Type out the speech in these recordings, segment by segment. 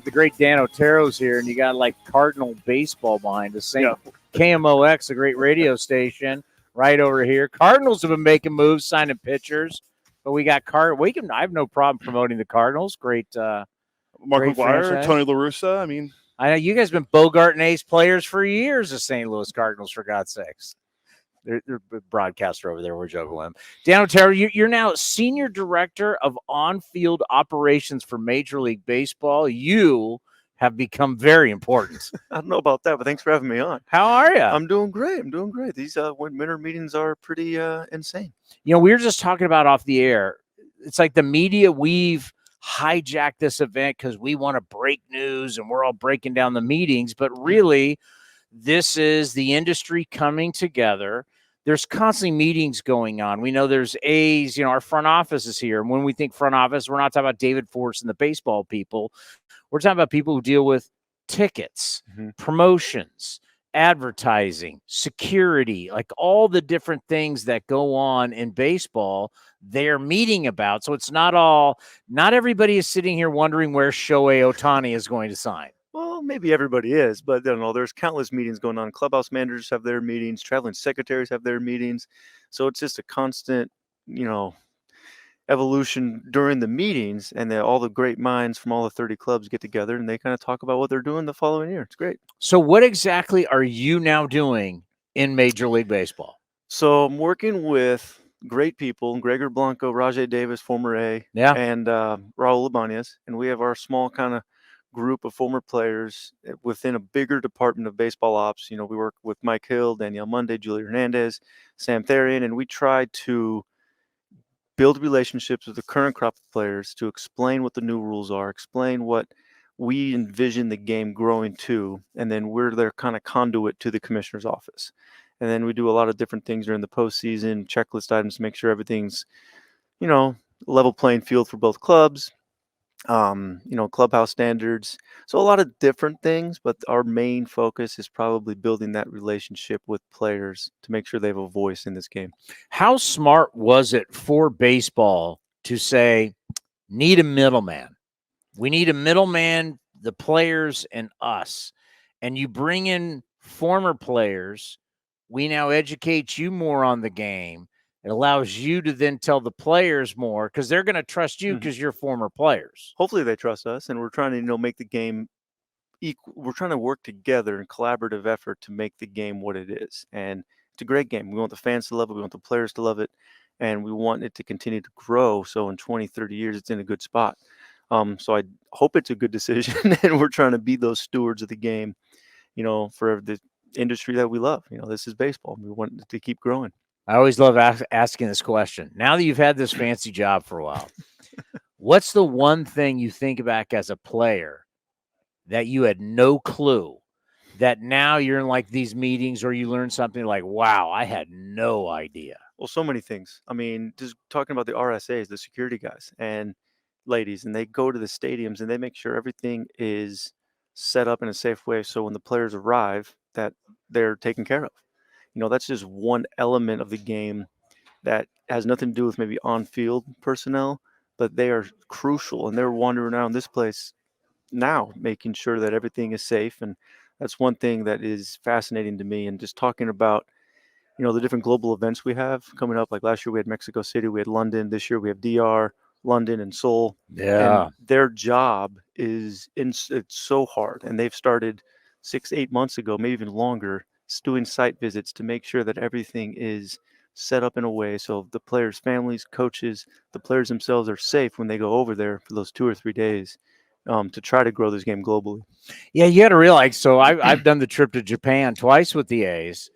the great Dan Otero's here, and you got like Cardinal baseball behind us. Same Yeah. KMOX, a great radio station, right over here. Cardinals have been making moves, signing pitchers, but we got I have no problem promoting the Cardinals. Great, Mark great McGuire, franchise. Tony La Russa. I mean, I know you guys have been Bogart and Ace players for years. The St. Louis Cardinals, for God's sakes. They're a broadcaster over there. We're joking with him. Dan Otero, you're now Senior Director of On-Field Operations for Major League Baseball. You have become very important. I don't know about that, but thanks for having me on. How are you? I'm doing great. These winter meetings are pretty insane. You know, we were just talking about off the air. It's like the media, we've hijacked this event because we want to break news and we're all breaking down the meetings. But really, this is the industry coming together. There's constantly meetings going on. We know there's A's, our front office is here. And when we think front office, we're not talking about David Force and the baseball people. We're talking about people who deal with tickets, promotions, advertising, security, like all the different things that go on in baseball, they're meeting about. So it's not everybody is sitting here wondering where Shohei Ohtani is going to sign. Well, maybe everybody is, but I don't know. There's countless meetings going on. Clubhouse managers have their meetings. Traveling secretaries have their meetings. So it's just a constant, evolution during the meetings, and then all the great minds from all the 30 clubs get together and they kind of talk about what they're doing the following year. It's great. So what exactly are you now doing in Major League Baseball? So I'm working with great people, Gregor Blanco, Rajay Davis, former A, and Raul Ibanez, and we have our small kind of group of former players within a bigger department of baseball ops. We work with Mike Hill, Danielle Monday, Julie Hernandez, Sam Therian, and we try to build relationships with the current crop of players to explain what the new rules are, explain what we envision the game growing to, and then we're their kind of conduit to the commissioner's office. And then we do a lot of different things during the postseason, checklist items to make sure everything's, level playing field for both clubs, clubhouse standards. So a lot of different things, but our main focus is probably building that relationship with players to make sure they have a voice in this game. How smart was it for baseball to say, need a middleman? We need a middleman, the players and us. And you bring in former players. We now educate you more on the game. It allows you to then tell the players more because they're going to trust you because you're former players. Hopefully they trust us, and we're trying to, make the game equal. We're trying to work together in collaborative effort to make the game what it is. And it's a great game. We want the fans to love it. We want the players to love it. And we want it to continue to grow. So in 20, 30 years, it's in a good spot. So I hope it's a good decision. And we're trying to be those stewards of the game, for the industry that we love. This is baseball. We want it to keep growing. I always love asking this question. Now that you've had this fancy job for a while, what's the one thing you think back as a player that you had no clue that now you're in like these meetings or you learn something like, wow, I had no idea? Well, so many things. I mean, just talking about the RSAs, the security guys and ladies, and they go to the stadiums and they make sure everything is set up in a safe way. So when the players arrive, that they're taken care of. That's just one element of the game that has nothing to do with maybe on-field personnel, but they are crucial, and they're wandering around this place now, making sure that everything is safe. And that's one thing that is fascinating to me. And just talking about, the different global events we have coming up. Like last year we had Mexico City, we had London. This year we have DR, London, and Seoul. Yeah. And their job it's so hard, and they've started 6-8 months ago, maybe even longer, doing site visits to make sure that everything is set up in a way so the players' families, coaches, the players themselves are safe when they go over there for those 2 or 3 days to try to grow this game globally. Yeah, you got to realize. So I've done the trip to Japan twice with the A's,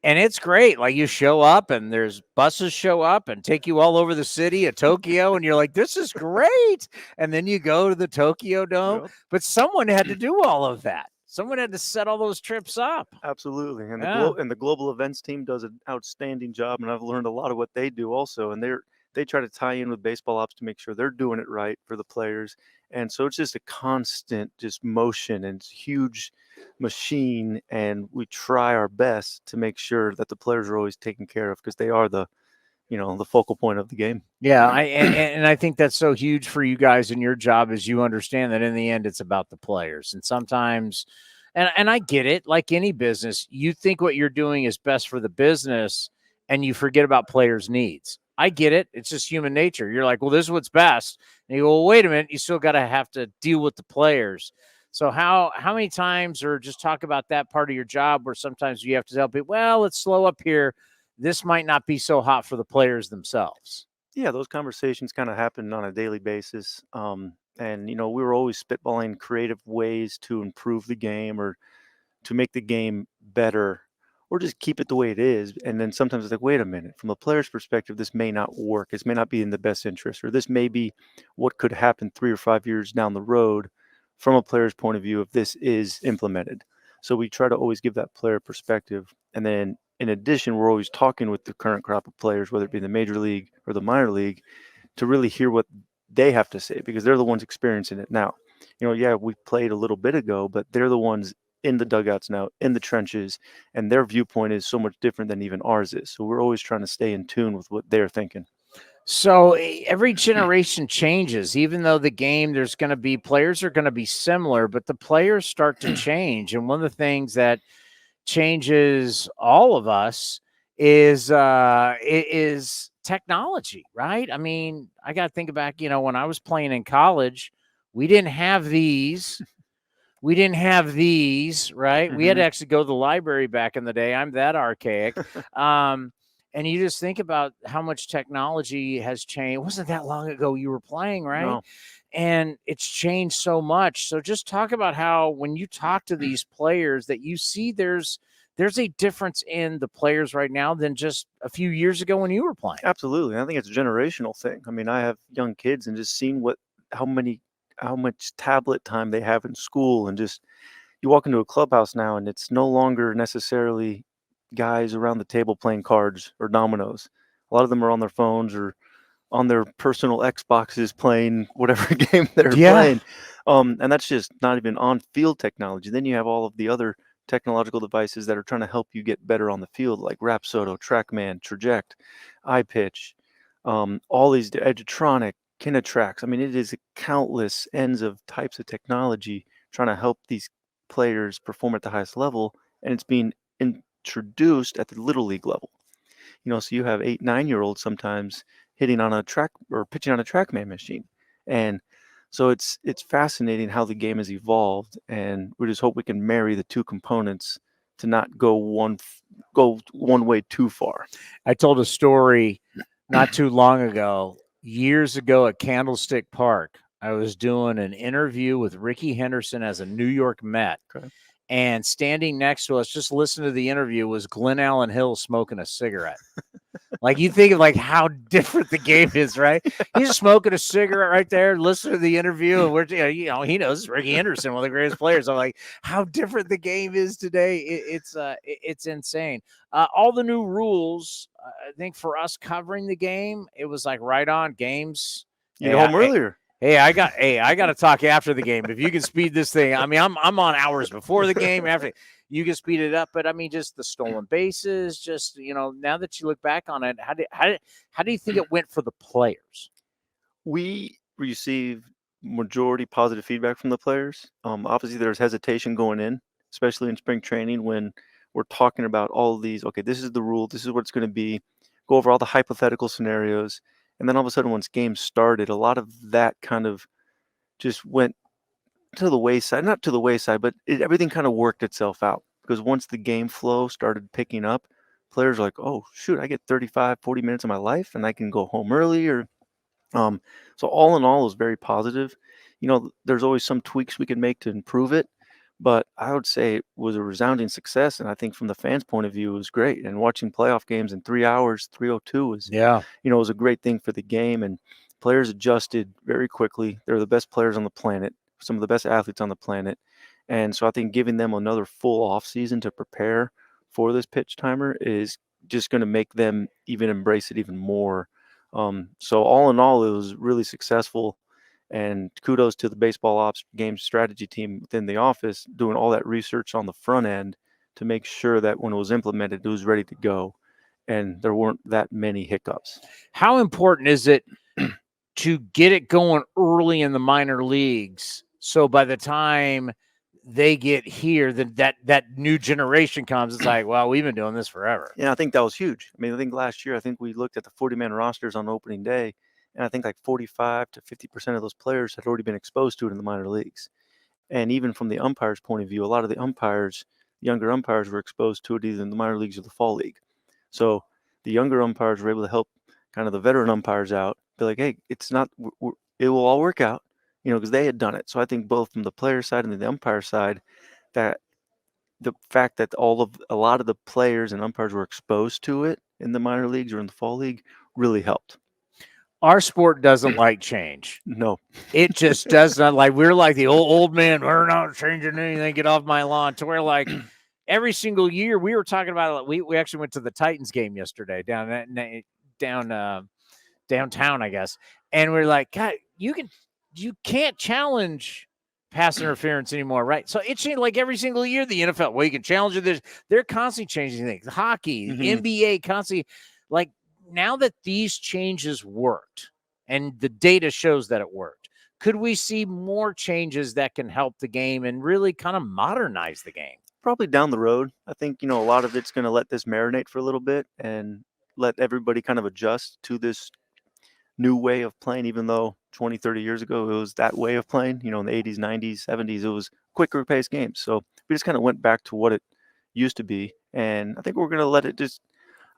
and it's great. Like you show up, and there's buses show up and take you all over the city of Tokyo, and you're like, "This is great." And then you go to the Tokyo Dome, but someone had to do all of that. Someone had to set all those trips up. Absolutely. And the global events team does an outstanding job. And I've learned a lot of what they do also. And they try to tie in with baseball ops to make sure they're doing it right for the players. And so it's just a constant motion, and it's a huge machine. And we try our best to make sure that the players are always taken care of because they are the the focal point of the game. Yeah, and I think that's so huge for you guys in your job, is you understand that in the end it's about the players. And sometimes, and I get it, like any business, you think what you're doing is best for the business and you forget about players' needs. I get it. It's just human nature. You're like, well, this is what's best. And you go, well, wait a minute, you still got to have to deal with the players. So how many times, or just talk about that part of your job where sometimes you have to tell people, well, let's slow up here. This might not be so hot for the players themselves. Yeah, those conversations kind of happen on a daily basis. And, we were always spitballing creative ways to improve the game or to make the game better or just keep it the way it is. And then sometimes it's like, wait a minute, from a player's perspective, this may not work. This may not be in the best interest, or this may be what could happen 3 or 5 years down the road from a player's point of view if this is implemented. So we try to always give that player perspective. And then in addition, we're always talking with the current crop of players, whether it be the major league or the minor league, to really hear what they have to say, because they're the ones experiencing it now. Yeah, we played a little bit ago, but they're the ones in the dugouts now, in the trenches, and their viewpoint is so much different than even ours is. So we're always trying to stay in tune with what they're thinking. So every generation changes, even though the game, there's going to be players are going to be similar, but the players start to change. And one of the things that changes all of us is technology, right? I mean, I got to think back, when I was playing in college, we didn't have these. We didn't have these, right? We had to actually go to the library back in the day. I'm that archaic. And you just think about how much technology has changed. It wasn't that long ago you were playing, right? No. And it's changed so much. So just talk about how, when you talk to these players, that you see there's a difference in the players right now than just a few years ago when you were playing. Absolutely. I think it's a generational thing. I mean, I have young kids, and just seeing how much tablet time they have in school, and just, you walk into a clubhouse now and it's no longer necessarily guys around the table playing cards or dominoes. A lot of them are on their phones or on their personal Xboxes playing whatever game they're playing. And that's just not even on field technology. Then you have all of the other technological devices that are trying to help you get better on the field, like Rapsodo, TrackMan, Traject, iPitch, all these Edgetronic, Kinetrax. I mean, it is countless ends of types of technology trying to help these players perform at the highest level, and it's being introduced at the little league level. So you have 8, 9-year-olds sometimes hitting on a track or pitching on a TrackMan machine, and so it's fascinating how the game has evolved, and we just hope we can marry the two components to not go one way too far. I told a story not too long ago, years ago at Candlestick Park. I was doing an interview with Ricky Henderson as a New York Met. Okay. And standing next to us, just listening to the interview, was Glenn Allen Hill smoking a cigarette. Like, you think of like how different the game is, right? He's smoking a cigarette right there, listening to the interview, and we're, he knows Ricky Henderson, one of the greatest players. I'm like, how different the game is today. It's insane. All the new rules, I think for us covering the game, it was like right on games. You go home earlier. Hey, I got to talk after the game. If you can speed this thing, I mean, I'm on hours before the game. After you can speed it up, but I mean, just the stolen bases. Just now that you look back on it, how do you think it went for the players? We received majority positive feedback from the players. Obviously, there's hesitation going in, especially in spring training, when we're talking about all of these. Okay, this is the rule. This is what it's going to be. Go over all the hypothetical scenarios. And then all of a sudden, once games started, a lot of that kind of just went to the wayside. Not to the wayside, but everything kind of worked itself out. Because once the game flow started picking up, players are like, oh, shoot, I get 35, 40 minutes of my life, and I can go home early. So all in all, it was very positive. There's always some tweaks we can make to improve it. But I would say it was a resounding success, and I think from the fans' point of view, it was great. And watching playoff games in 3 hours, 3:02 was, was a great thing for the game. And players adjusted very quickly. They're the best players on the planet, some of the best athletes on the planet. And so I think giving them another full off season to prepare for this pitch timer is just going to make them even embrace it even more. So all in all, it was really successful. And kudos to the baseball ops game strategy team within the office doing all that research on the front end to make sure that when it was implemented, it was ready to go. and there weren't that many hiccups. How important is it to get it going early in the minor leagues, so by the time they get here, that new generation comes, it's like, well, we've been doing this forever. Yeah, I think that was huge. I mean, I think last year, I think we looked at the 40-man rosters on opening day, and I think like 45 to 50% of those players had already been exposed to it in the minor leagues. And even from the umpire's point of view, a lot of the younger umpires were exposed to it either in the minor leagues or the fall league. So the younger umpires were able to help kind of the veteran umpires out, be like, hey, it's not, it will all work out, because they had done it. So I think both from the player side and the umpire side, that the fact that a lot of the players and umpires were exposed to it in the minor leagues or in the fall league really helped. Our sport doesn't like change. No, it just does not. Like, we're like the old man. We're not changing anything. Get off my lawn. To where, like, every single year we were talking about it. We actually went to the Titans game yesterday downtown, I guess. And we're like, God, you can't challenge pass interference anymore, right? So it's like every single year the NFL, well, you can challenge it. They're constantly changing things. Hockey, NBA, constantly. Like, now that these changes worked and the data shows that it worked, could we see more changes that can help the game and really kind of modernize the game? Probably down the road. I think, a lot of it's going to let this marinate for a little bit and let everybody kind of adjust to this new way of playing, even though 20, 30 years ago it was that way of playing. In the 80s, 90s, 70s, it was quicker paced games. So we just kind of went back to what it used to be. And I think we're going to let it just,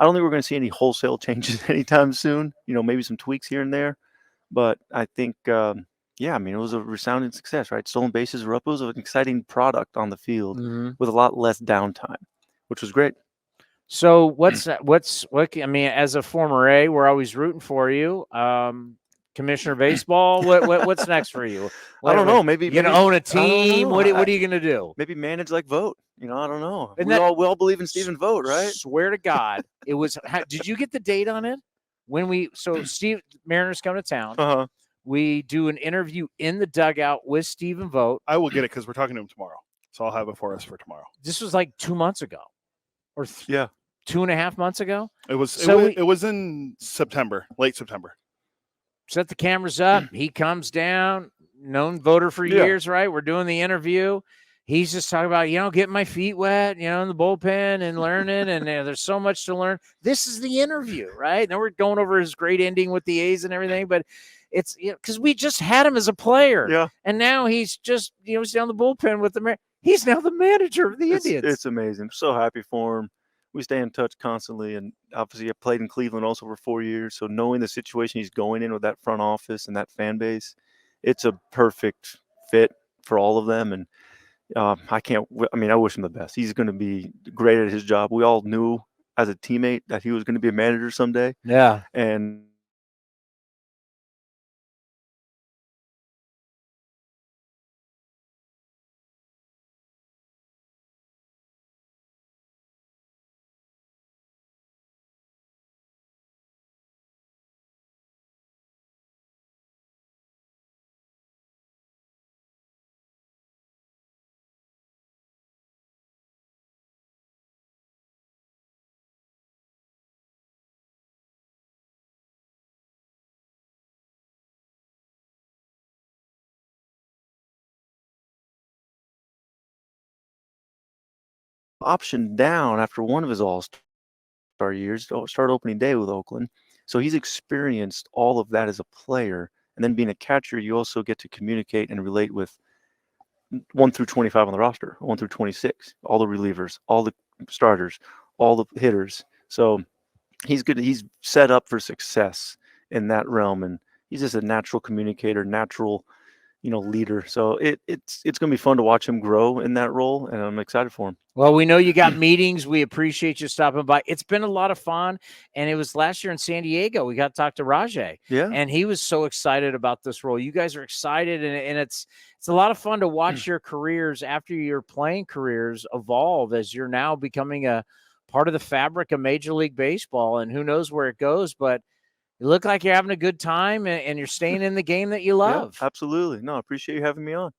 I don't think we're going to see any wholesale changes anytime soon. Maybe some tweaks here and there. But I think, it was a resounding success, right? Stolen bases were up. It was an exciting product on the field with a lot less downtime, which was great. So what? I mean, as a former A, we're always rooting for you. Commissioner of Baseball. What's next for you? I don't know. Maybe you're gonna own a team. What are you gonna do? Maybe manage like Vogt. I don't know. We all believe in Stephen Vogt, right? Swear to God, it was. Did you get the date on it? Steve Mariners come to town. We do an interview in the dugout with Stephen Vogt. I will get it because we're talking to him tomorrow, so I'll have it for us for tomorrow. This was like 2 months ago, or 2.5 months ago. It was in September, late September. Set the cameras up. He comes down, known voter for years, right? We're doing the interview. He's just talking about, getting my feet wet, in the bullpen and learning. And there's so much to learn. This is the interview, right? Now we're going over his great ending with the A's and everything. But it's because we just had him as a player. Yeah. And now he's just, he's down the bullpen with he's now the manager of the Indians. It's amazing. I'm so happy for him. We stay in touch constantly, and obviously I played in Cleveland also for 4 years. So knowing the situation he's going in with that front office and that fan base, it's a perfect fit for all of them. And I wish him the best. He's going to be great at his job. We all knew as a teammate that he was going to be a manager someday. Yeah. And option down after one of his all-star years, start opening day with Oakland. So he's experienced all of that as a player. And then being a catcher, you also get to communicate and relate with 1 through 25 on the roster, 1 through 26, all the relievers, all the starters, all the hitters. So he's good. He's set up for success in that realm. And he's just a natural communicator, natural leader. So it's going to be fun to watch him grow in that role, and I'm excited for him. Well, we know you got meetings. We appreciate you stopping by. It's been a lot of fun, and it was last year in San Diego. We got to talk to Rajay, and he was so excited about this role. You guys are excited, and it's a lot of fun to watch your careers after your playing careers evolve as you're now becoming a part of the fabric of Major League Baseball, and who knows where it goes, but you look like you're having a good time and you're staying in the game that you love. Yeah, absolutely. No, I appreciate you having me on.